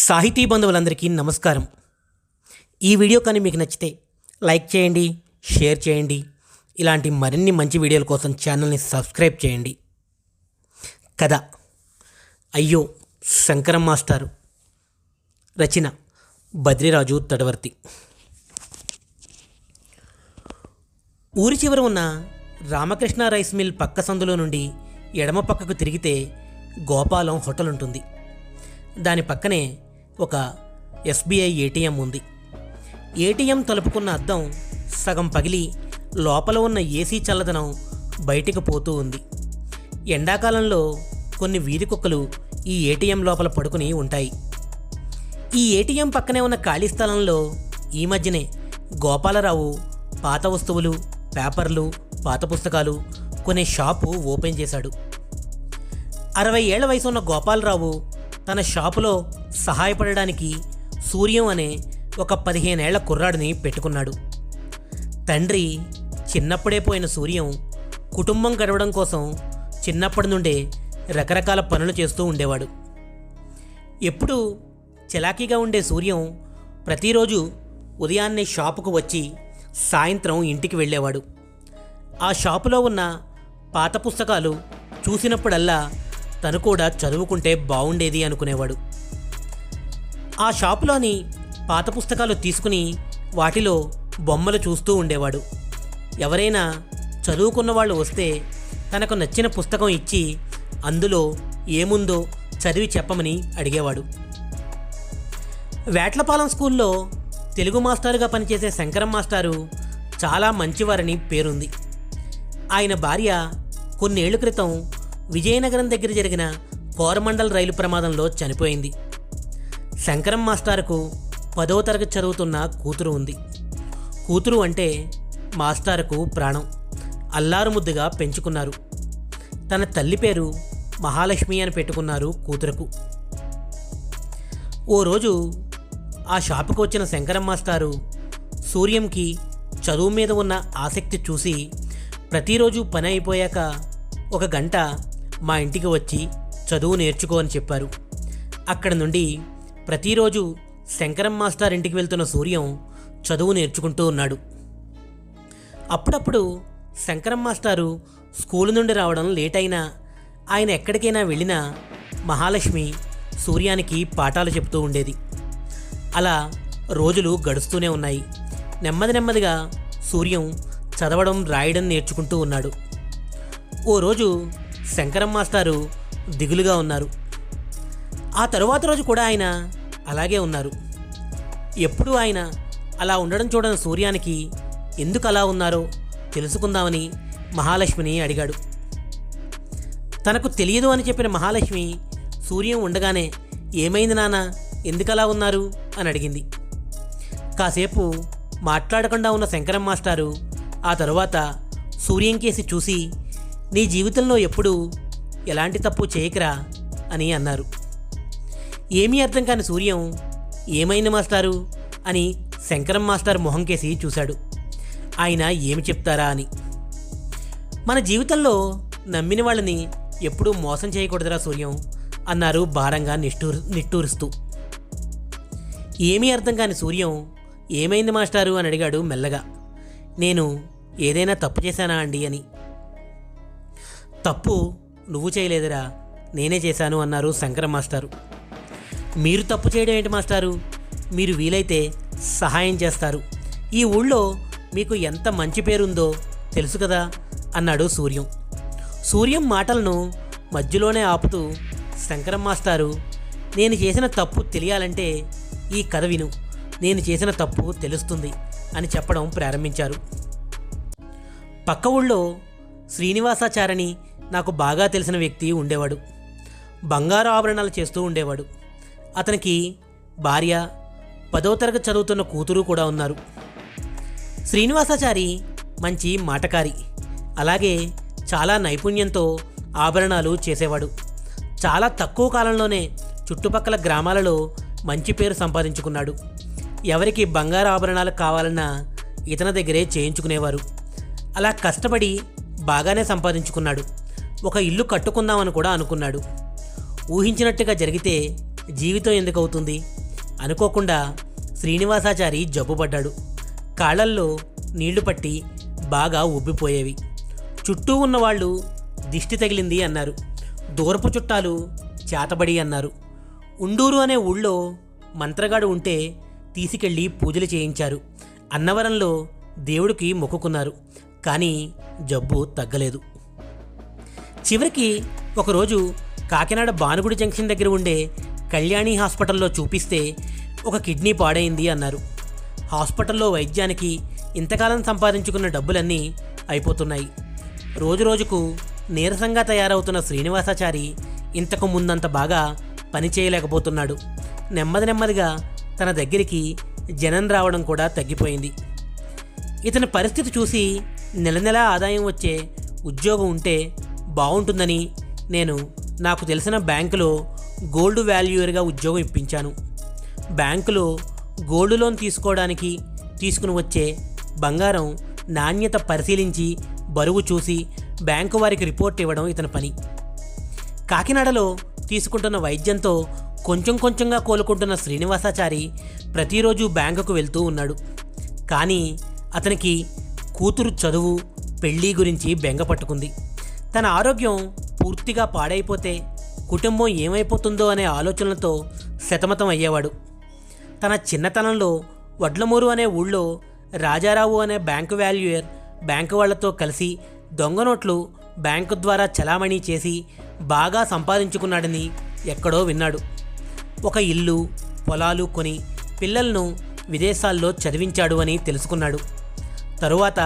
సాహితీ బంధువులందరికీ నమస్కారం. ఈ వీడియో కానీ మీకు నచ్చితే లైక్ చేయండి, షేర్ చేయండి. ఇలాంటి మరిన్ని మంచి వీడియోల కోసం ఛానల్ని సబ్స్క్రైబ్ చేయండి. కథ అయ్యో శంకరం మాస్టారు. రచన బద్రిరాజు తడవర్తి. ఊరి చివర ఉన్న రామకృష్ణ రైస్ మిల్ పక్క సందులో నుండి ఎడమ పక్కకు తిరిగితే గోపాలం హోటల్ ఉంటుంది. దాని పక్కనే ఒక ఎస్బీఐ ఏటీఎం ఉంది. ఏటీఎం తలుపుకున్న అద్దం సగం పగిలి లోపల ఉన్న ఏసీ చల్లదనం బయటికి పోతూ ఉంది. ఎండాకాలంలో కొన్ని వీధి కుక్కలు ఈ ఏటీఎం లోపల పడుకుని ఉంటాయి. ఈ ఏటీఎం పక్కనే ఉన్న ఖాళీ స్థలంలో ఈ మధ్యనే గోపాలరావు పాత వస్తువులు, పేపర్లు, పాత పుస్తకాలు కొనే షాపు ఓపెన్ చేశాడు. 60 ఏళ్ల వయసు ఉన్న గోపాలరావు తన షాపులో సహాయపడడానికి సూర్యం అనే ఒక 15 ఏళ్ల కుర్రాడిని పెట్టుకున్నాడు. తండ్రి చిన్నప్పుడే పోయిన సూర్యం కుటుంబం గడవడం కోసం చిన్నప్పటి నుండే రకరకాల పనులు చేస్తూ ఉండేవాడు. ఎప్పుడూ చలాకీగా ఉండే సూర్యం ప్రతిరోజు ఉదయాన్నే షాపుకు వచ్చి సాయంత్రం ఇంటికి వెళ్ళేవాడు. ఆ షాపులో ఉన్న పాత పుస్తకాలు చూసినప్పుడల్లా తను కూడా చదువుకుంటే బాగుండేది అనుకునేవాడు. ఆ షాపులోని పాత పుస్తకాలు తీసుకుని వాటిలో బొమ్మలు చూస్తూ ఉండేవాడు. ఎవరైనా చదువుకున్న వాళ్ళు వస్తే తనకు నచ్చిన పుస్తకం ఇచ్చి అందులో ఏముందో చదివి చెప్పమని అడిగేవాడు. వేట్లపాలెం స్కూల్లో తెలుగు మాస్టారుగా పనిచేసే శంకరం మాస్టారు చాలా మంచివారని పేరుంది. ఆయన భార్య కొన్నేళ్ల క్రితం విజయనగరం దగ్గర జరిగిన కోరమండల్ రైలు ప్రమాదంలో చనిపోయింది. శంకరం మాస్టారుకు 10వ తరగతి చదువుతున్న కూతురు ఉంది. కూతురు అంటే మాస్టారుకు ప్రాణం. అల్లారు ముద్దుగా పెంచుకున్నారు. తన తల్లి పేరు మహాలక్ష్మి అని పెట్టుకున్నారు కూతురుకు. ఓ రోజు ఆ షాపుకు వచ్చిన శంకరం మాస్టారు సూర్యంకి చదువు మీద ఉన్న ఆసక్తి చూసి ప్రతిరోజు పని అయిపోయాక 1 గంట మా ఇంటికి వచ్చి చదువు నేర్చుకో అని చెప్పారు. అక్కడి నుండి ప్రతిరోజు శంకరం మాస్టర్ ఇంటికి వెళ్తున్న సూర్యం చదువు నేర్చుకుంటూ ఉన్నాడు. అప్పుడప్పుడు శంకరం మాస్టారు స్కూలు నుండి రావడం లేట్ అయినా ఆయన ఎక్కడికైనా వెళ్ళినా మహాలక్ష్మి సూర్యానికి పాఠాలు చెప్తూ ఉండేది. అలా రోజులు గడుస్తూనే ఉన్నాయి. నెమ్మదిగా సూర్యం చదవడం రాయడం నేర్చుకుంటూ ఉన్నాడు. ఓ రోజు శంకరం మాస్టారు దిగులుగా ఉన్నారు. ఆ తరువాత రోజు కూడా ఆయన అలాగే ఉన్నారు. ఎప్పుడూ ఆయన అలా ఉండడం చూడని సూర్యానికి ఎందుకు అలా ఉన్నారో తెలుసుకుందామని మహాలక్ష్మిని అడిగాడు. తనకు తెలియదు అని చెప్పిన మహాలక్ష్మి సూర్యం ఉండగానే ఏమైంది నాన్న, ఎందుకలా ఉన్నారు అని అడిగింది. కాసేపు మాట్లాడకుండా ఉన్న శంకరం మాస్టారు ఆ తరువాత సూర్యం కేసి చూసి నీ జీవితంలో ఎప్పుడూ ఎలాంటి తప్పు చేయకరా అని అన్నారు. ఏమీ అర్థం కాని సూర్యం ఏమైంది మాస్టారు అని శంకరం మాస్టర్ మొహం కేసి చూశాడు. ఆయన ఏమి చెప్తారా అని. మన జీవితంలో నమ్మిన వాళ్ళని ఎప్పుడూ మోసం చేయకూడదురా సూర్యం అన్నారు భారంగా నిట్టూరుస్తూ. ఏమీ అర్థం కాని సూర్యం ఏమైంది మాస్టారు అని అడిగాడు మెల్లగా. నేను ఏదైనా తప్పు చేశానా అండి అని. తప్పు నువ్వు చేయలేదురా, నేనే చేశాను అన్నారు శంకరం మాస్టారు. మీరు తప్పు చేయడం ఏంటి మాస్టారు, మీరు వీలైతే సహాయం చేస్తారు. ఈ ఊళ్ళో మీకు ఎంత మంచి పేరుందో తెలుసు కదా అన్నాడు సూర్యం. సూర్యం మాటలను మధ్యలోనే ఆపుతూ శంకరం మాస్టారు నేను చేసిన తప్పు తెలియాలంటే ఈ కథ విను, నేను చేసిన తప్పు తెలుస్తుంది అని చెప్పడం ప్రారంభించారు. పక్క ఊళ్ళో శ్రీనివాసాచారని నాకు బాగా తెలిసిన వ్యక్తి ఉండేవాడు. బంగారు ఆభరణాలు చేస్తూ ఉండేవాడు. అతనికి భార్య, 10వ తరగతి చదువుతున్న కూతురు కూడా ఉన్నారు. శ్రీనివాసాచారి మంచి మాటకారి, అలాగే చాలా నైపుణ్యంతో ఆభరణాలు చేసేవాడు. చాలా తక్కువ కాలంలోనే చుట్టుపక్కల గ్రామాలలో మంచి పేరు సంపాదించుకున్నాడు. ఎవరికి బంగారు ఆభరణాలు కావాలన్నా ఇతని దగ్గరే చేయించుకునేవారు. అలా కష్టపడి బాగానే సంపాదించుకున్నాడు. ఒక ఇల్లు కట్టుకుందామని కూడా అనుకున్నాడు. ఊహించినట్టుగా జరిగితే జీవితం ఎందుకు అవుతుంది? అనుకోకుండా శ్రీనివాసాచారి జబ్బుపడ్డాడు. కాళ్ళల్లో నీళ్లు పట్టి బాగా ఉబ్బిపోయేవి. చుట్టూ ఉన్నవాళ్ళు దిష్టి తగిలింది అన్నారు. దూరపు చుట్టాలు చేతబడి అన్నారు. ఉండూరు అనే ఊళ్ళో మంత్రగాడు ఉంటే తీసుకెళ్ళి పూజలు చేయించారు. అన్నవరంలో దేవుడికి మొక్కుకున్నారు. కానీ జబ్బు తగ్గలేదు. చివరికి ఒకరోజు కాకినాడ భానుగుడి జంక్షన్ దగ్గర ఉండే కళ్యాణి హాస్పిటల్లో చూపిస్తే ఒక కిడ్నీ పాడైంది అన్నారు. హాస్పిటల్లో వైద్యానికి ఇంతకాలం సంపాదించుకున్న డబ్బులన్నీ అయిపోతున్నాయి. రోజురోజుకు నీరసంగా తయారవుతున్న శ్రీనివాసాచారి ఇంతకు ముందంత బాగా పని చేయలేకపోతున్నాడు. నెమ్మదిగా తన దగ్గరికి జనం రావడం కూడా తగ్గిపోయింది. ఇతని పరిస్థితి చూసి నెల ఆదాయం వచ్చే ఉద్యోగం ఉంటే బాగుంటుందని నేను నాకు తెలిసిన బ్యాంకులో గోల్డ్ వాల్యూయర్గా ఉద్యోగం ఇప్పించాను. బ్యాంకులో గోల్డ్ లోన్ తీసుకోవడానికి తీసుకుని వచ్చే బంగారం నాణ్యత పరిశీలించి బరువు చూసి బ్యాంకు వారికి రిపోర్ట్ ఇవ్వడం ఇతని పని. కాకినాడలో తీసుకుంటున్న వైద్యంతో కొంచెంగా కోలుకుంటున్న శ్రీనివాసాచారి ప్రతిరోజు బ్యాంకుకు వెళ్తూ ఉన్నాడు. కానీ అతనికి కూతురు చదువు పెళ్ళి గురించి బెంగ పట్టుకుంది. తన ఆరోగ్యం పూర్తిగా పాడైపోతే కుటుంబం ఏమైపోతుందో అనే ఆలోచనలతో సతమతం అయ్యేవాడు. తన చిన్నతనంలో వడ్లమూరు అనే ఊళ్ళో రాజారావు అనే బ్యాంకు వాల్యూయర్ బ్యాంకు వాళ్లతో కలిసి దొంగ నోట్లు బ్యాంకు ద్వారా చలామణీ చేసి బాగా సంపాదించుకున్నాడని ఎక్కడో విన్నాడు. ఒక ఇల్లు పొలాలు కొని పిల్లలను విదేశాల్లో చదివించాడు అని తెలుసుకున్నాడు. తరువాత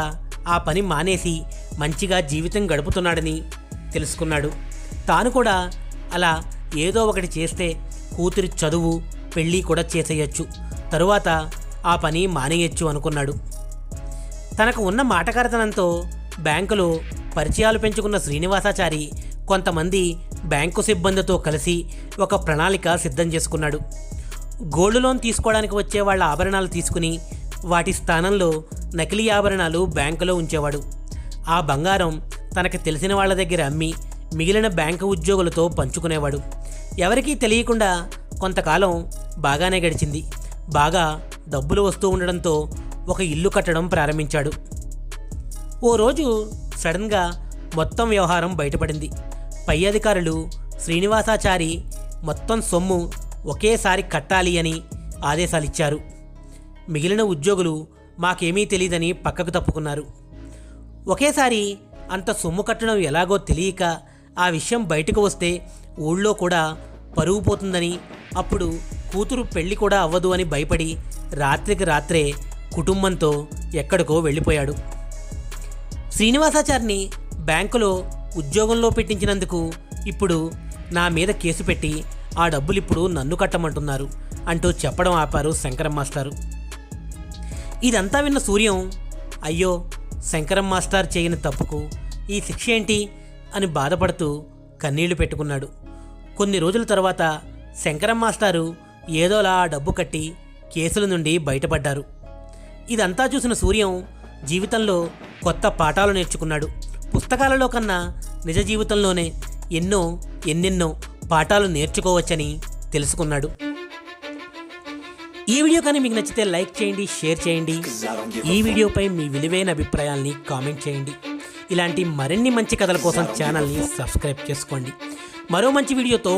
ఆ పని మానేసి మంచిగా జీవితం గడుపుతున్నాడని తెలుసుకున్నాడు. తాను కూడా అలా ఏదో ఒకటి చేస్తే కూతురి చదువు పెళ్ళి కూడా చేసేయచ్చు, తరువాత ఆ పని మానేయచ్చు అనుకున్నాడు. తనకు ఉన్న మాటకారితనంతో బ్యాంకులో పరిచయాలు పెంచుకున్న శ్రీనివాసాచారి కొంతమంది బ్యాంకు సిబ్బందితో కలిసి ఒక ప్రణాళిక సిద్ధం చేసుకున్నాడు. గోల్డ్ లోన్ తీసుకోవడానికి వచ్చే వాళ్ళ ఆభరణాలు తీసుకుని వాటి స్థానంలో నకిలీ ఆభరణాలు బ్యాంకులో ఉంచేవాడు. ఆ బంగారం తనకు తెలిసిన వాళ్ళ దగ్గర అమ్మి మిగిలిన బ్యాంకు ఉద్యోగులతో పంచుకునేవాడు. ఎవరికీ తెలియకుండా కొంతకాలం బాగానే గడిచింది. బాగా డబ్బులు వస్తూ ఉండడంతో ఒక ఇల్లు కట్టడం ప్రారంభించాడు. ఓ రోజు సడన్గా మొత్తం వ్యవహారం బయటపడింది. పై అధికారులు శ్రీనివాసాచారి మొత్తం సొమ్ము ఒకేసారి కట్టాలి అని ఆదేశాలిచ్చారు. మిగిలిన ఉద్యోగులు మాకేమీ తెలియదని పక్కకు తప్పుకున్నారు. ఒకేసారి అంత సొమ్ము కట్టడం ఎలాగో తెలియక ఆ విషయం బయటకు వస్తే ఊళ్ళో కూడా పరువు పోతుందని, అప్పుడు కూతురు పెళ్లి కూడా అవ్వదు అని భయపడి రాత్రికి రాత్రే కుటుంబంతో ఎక్కడికో వెళ్ళిపోయాడు. శ్రీనివాసాచారిని బ్యాంకులో ఉద్యోగంలో పెట్టించినందుకు ఇప్పుడు నా మీద కేసు పెట్టి ఆ డబ్బులు ఇప్పుడు నన్ను కట్టమంటున్నారు అంటూ చెప్పడం ఆపారు శంకరం మాస్టారు. ఇదంతా విన్న సూర్యం, అయ్యో శంకరం మాస్టర్ చేయని తప్పుకు ఈ శిక్ష ఏంటి అని బాధపడుతూ కన్నీళ్లు పెట్టుకున్నాడు. కొన్ని రోజుల తర్వాత శంకరం మాస్టారు ఏదోలా ఆ డబ్బు కట్టి కేసుల నుండి బయటపడ్డారు. ఇదంతా చూసిన సూర్యం జీవితంలో కొత్త పాఠాలు నేర్చుకున్నాడు. పుస్తకాలలో కన్నా నిజ జీవితంలోనే ఎన్నెన్నో పాఠాలు నేర్చుకోవచ్చని తెలుసుకున్నాడు. ఈ వీడియో కానీ మీకు నచ్చితే లైక్ చేయండి, షేర్ చేయండి. ఈ వీడియోపై మీ విలువైన అభిప్రాయాల్ని కామెంట్ చేయండి. ఇలాంటి మరిన్ని మంచి కథల కోసం ఛానల్ని సబ్స్క్రైబ్ చేసుకోండి. మరో మంచి వీడియోతో